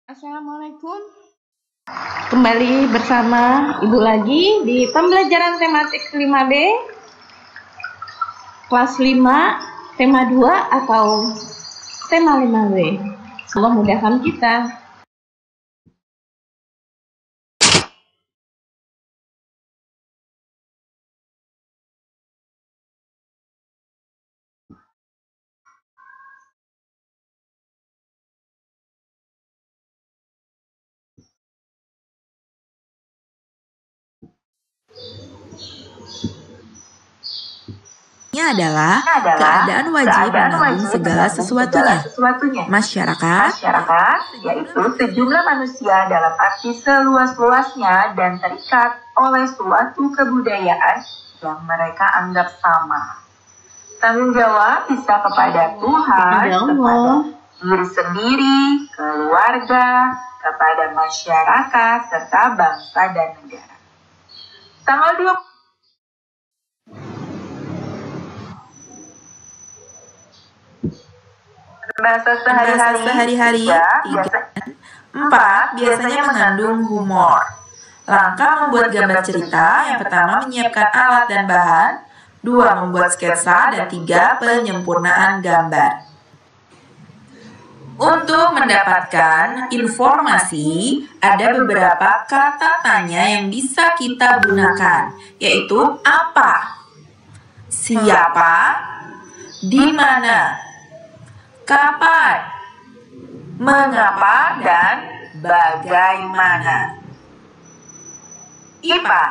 Assalamualaikum. Kembali bersama Ibu lagi di pembelajaran tematik 5B kelas 5 tema 2 atau tema 5B. Semoga mudahkan kita. Ini adalah keadaan wajib menanggung segala sesuatunya. Masyarakat yaitu sejumlah manusia dalam arti seluas-luasnya dan terikat oleh suatu kebudayaan yang mereka anggap sama. Tanggung jawab bisa kepada Tuhan, kepada diri sendiri, keluarga, kepada masyarakat, serta bangsa dan negara. Tanggal 20 Bahasa sehari-hari 4 biasanya mengandung humor. Langkah membuat gambar cerita, yang pertama menyiapkan alat dan bahan, 2 membuat sketsa, dan 3 penyempurnaan gambar. Untuk mendapatkan informasi, ada beberapa kata tanya yang bisa kita gunakan, yaitu apa, siapa, di mana, kapan, mengapa, dan bagaimana. IPA.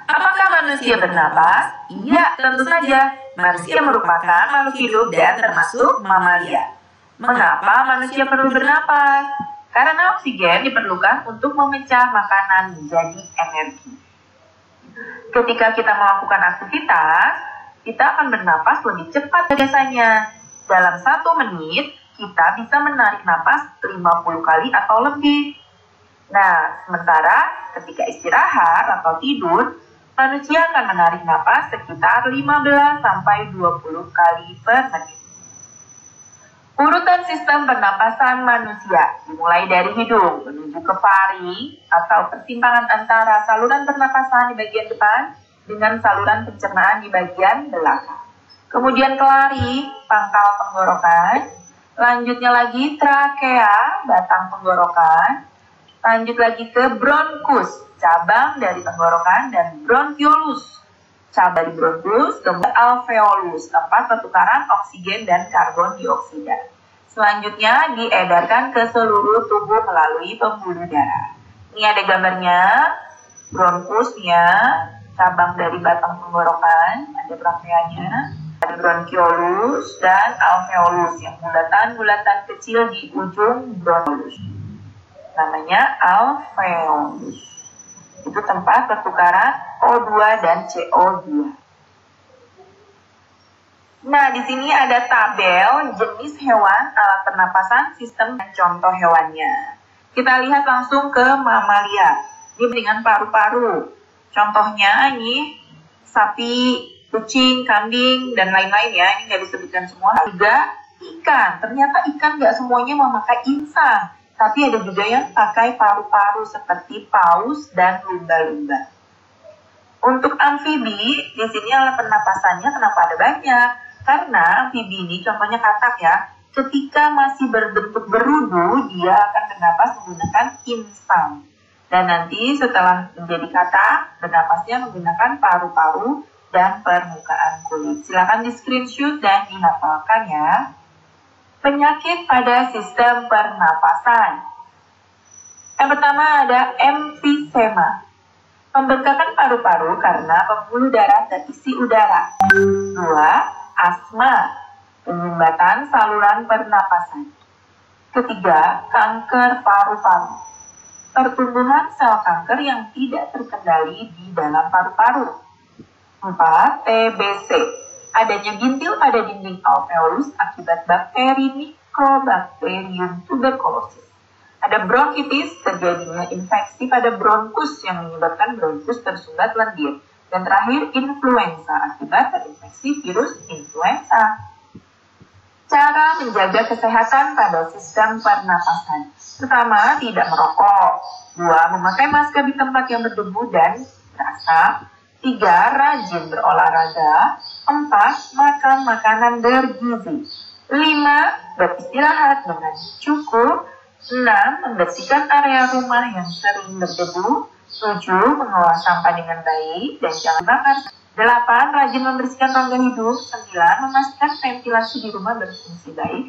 Apakah manusia bernapas? Iya, tentu saja. Manusia merupakan makhluk hidup dan termasuk mamalia. Mengapa manusia perlu bernapas? Karena oksigen diperlukan untuk memecah makanan menjadi energi. Ketika kita melakukan aktivitas, kita akan bernapas lebih cepat dari biasanya. Dalam 1 menit, kita bisa menarik napas 50 kali atau lebih. Nah, sementara ketika istirahat atau tidur, manusia akan menarik napas sekitar 15-20 kali per menit. Urutan sistem pernapasan manusia dimulai dari hidung menuju ke paru atau persimpangan antara saluran pernapasan di bagian depan dengan saluran pencernaan di bagian belakang. Kemudian kelari, pangkal tenggorokan, lanjutnya lagi trakea, batang tenggorokan, lanjut lagi ke bronkus, cabang dari tenggorokan, dan bronchiolus, cabang dari bronkus, kemudian alveolus, tempat pertukaran oksigen dan karbon dioksida. Selanjutnya diedarkan ke seluruh tubuh melalui pembuluh darah. Ini ada gambarnya, bronkusnya, cabang dari batang tenggorokan, ada trakeanya. Ada bronchiolus dan alveolus yang bulatan-bulatan kecil di ujung bronchiolus. Namanya alveolus. Itu tempat pertukaran O2 dan CO2. Nah, di sini ada tabel jenis hewan, alat pernapasan, sistem, dan contoh hewannya. Kita lihat langsung ke mamalia. Ini dengan paru-paru. Contohnya ini sapi, kucing, kambing, dan lain-lain ya. Ini nggak disebutkan semua. Juga ikan. Ternyata ikan nggak semuanya memakai insang. Tapi ada juga yang pakai paru-paru seperti paus dan lumba-lumba. Untuk amfibi, di sini alat pernapasannya kenapa ada banyak? Karena amfibi ini contohnya katak ya. Ketika masih berbentuk berudu, dia akan bernapas menggunakan insang. Dan nanti setelah menjadi katak, bernapasnya menggunakan paru-paru dan permukaan kulit. Silakan di screenshot dan dihafalkan ya. Penyakit pada sistem pernapasan. Yang pertama ada emfisema. Pembengkakan paru-paru karena pembuluh darah terisi udara. 2. Asma. Penyumbatan saluran pernapasan. 3. Kanker paru-paru. Pertumbuhan sel kanker yang tidak terkendali di dalam paru-paru. 4. TBC. Adanya gintil pada dinding alveolus akibat bakteri Mycobacterium tuberculosis. Ada bronkitis, terjadinya infeksi pada bronkus yang menyebabkan bronkus tersumbat lendir. Dan terakhir, influenza akibat terinfeksi virus influenza. Cara menjaga kesehatan pada sistem pernapasan. Pertama, tidak merokok. 2, memakai masker di tempat yang berdebu dan berasap. 3, rajin berolahraga. 4, makan makanan bergizi. 5, beristirahat dengan cukup. 6, membersihkan area rumah yang sering berdebu. 7, mengolah sampah dengan baik dan jangan bakar. 8, rajin membersihkan rongga hidung. 9, memastikan ventilasi di rumah berfungsi baik.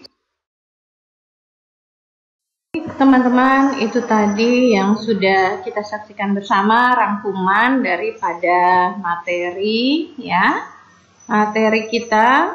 Teman-teman, itu tadi yang sudah kita saksikan bersama rangkuman daripada materi ya. Materi kita